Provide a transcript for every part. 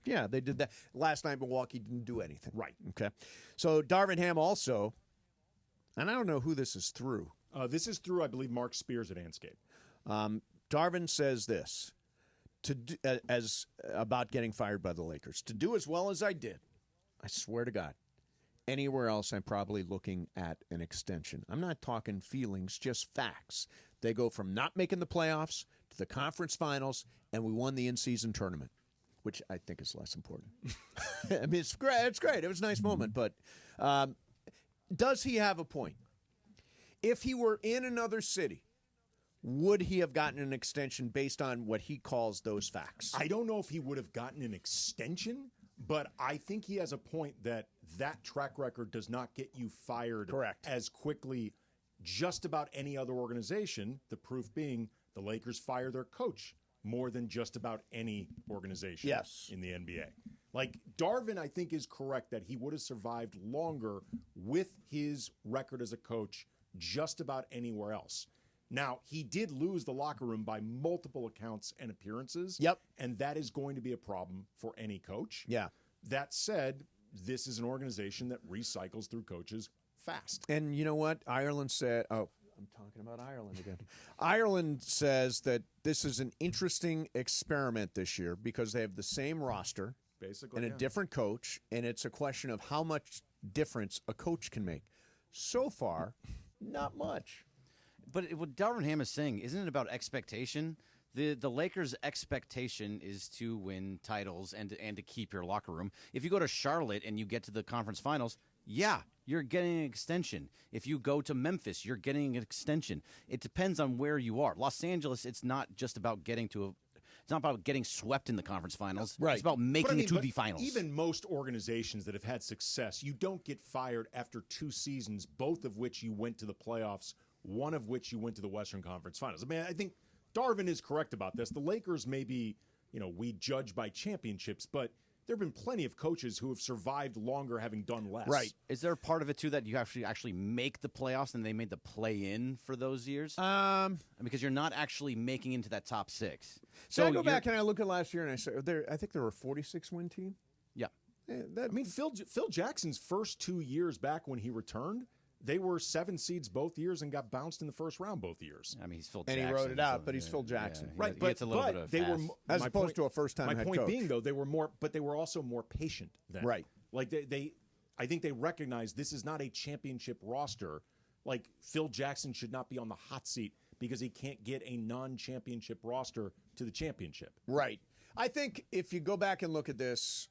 Yeah, they did that. Last night, Milwaukee didn't do anything. Right. Okay. So Darvin Ham also, and I don't know who this is through. This is through, I believe, Mark Spears at Anscape. Darvin says this about getting fired by the Lakers. To do as well as I did, I swear to God, anywhere else I'm probably looking at an extension. I'm not talking feelings, just facts. They go from not making the playoffs to the conference finals, and we won the in-season tournament, which I think is less important. I mean, it's great. It's great. It was a nice moment, but does he have a point? If he were in another city, would he have gotten an extension based on what he calls those facts? I don't know if he would have gotten an extension, but I think he has a point that track record does not get you fired as quickly just about any other organization, the proof being the Lakers fire their coach more than just about any organization in the NBA. Like, Darvin, I think, is correct that he would have survived longer with his record as a coach just about anywhere else. Now, he did lose the locker room by multiple accounts and appearances. Yep. And that is going to be a problem for any coach. Yeah. That said, this is an organization that recycles through coaches fast. And you know what? Ireland said, I'm talking about Ireland again. Ireland says that this is an interesting experiment this year because they have the same roster basically and a different coach, and it's a question of how much difference a coach can make. So far, not much. But what Darvin Ham is saying, isn't it about expectation? The Lakers' expectation is to win titles and to keep your locker room. If you go to Charlotte and you get to the conference finals, yeah, you're getting an extension. If you go to Memphis, you're getting an extension. It depends on where you are. Los Angeles, it's not just about getting it's not about getting swept in the conference finals. Right. It's about making it to the finals. Even most organizations that have had success, you don't get fired after 2 seasons, both of which you went to the playoffs, one of which you went to the Western Conference Finals. I mean, I think Darvin is correct about this. The Lakers maybe, we judge by championships, but there have been plenty of coaches who have survived longer having done less. Right. Is there a part of it, too, that you actually make the playoffs and they made the play-in for those years? Because you're not actually making into that top 6. So I go back and I look at last year and I say, I think there were a 46-win team. Yeah. Phil Jackson's first 2 years back when he returned, they were 7 seeds both years and got bounced in the first round both years. I mean, he's Phil Jackson. And he wrote it out, but he's Phil Jackson. Yeah, right, but a little bit of they were as opposed to a first-time head coach. My point being, though, they were also more patient then. Right. Like I think they recognized this is not a championship roster. Like, Phil Jackson should not be on the hot seat because he can't get a non-championship roster to the championship. Right. I think if you go back and look at this,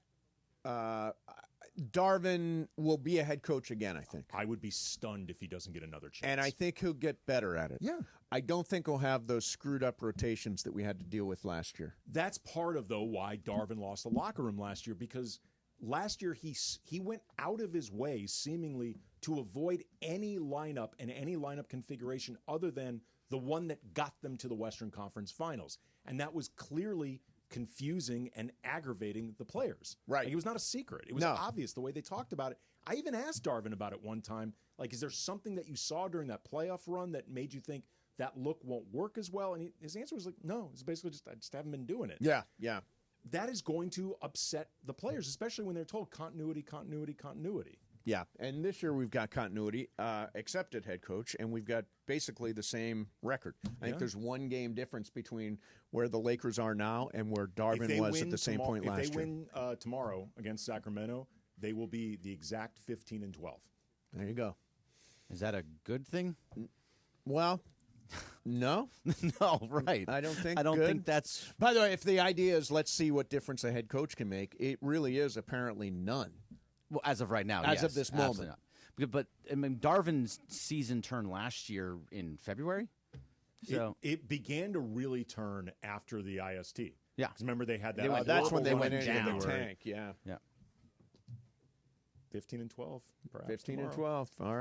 Darvin will be a head coach again, I think. I would be stunned if he doesn't get another chance. And I think he'll get better at it. Yeah. I don't think he'll have those screwed-up rotations that we had to deal with last year. That's part of, though, why Darvin lost the locker room last year, because last year he went out of his way, seemingly, to avoid any lineup and any lineup configuration other than the one that got them to the Western Conference Finals. And that was clearly confusing and aggravating the players. Right. Like, it was not a secret. It was obvious the way they talked about it. I even asked Darvin about it one time. Like, is there something that you saw during that playoff run that made you think that look won't work as well? And his answer was like, no. It's basically just, I just haven't been doing it. Yeah, yeah. That is going to upset the players, especially when they're told continuity, continuity, continuity. Yeah, and this year we've got continuity, except at head coach, and we've got basically the same record. I think there's one game difference between where the Lakers are now and where Darvin was at the same point last year. If they win tomorrow against Sacramento, they will be the exact 15-12. There you go. Is that a good thing? Well, no. No, right. I don't think that's... By the way, if the idea is let's see what difference a head coach can make, it really is apparently none. Well, as of right now, as of this moment. But I mean, Darvin's season turned last year in February. So it began to really turn after the IST. Yeah, because remember they had that. That's when they went into the tank. Yeah, yeah. 15-12. 15-12. All right.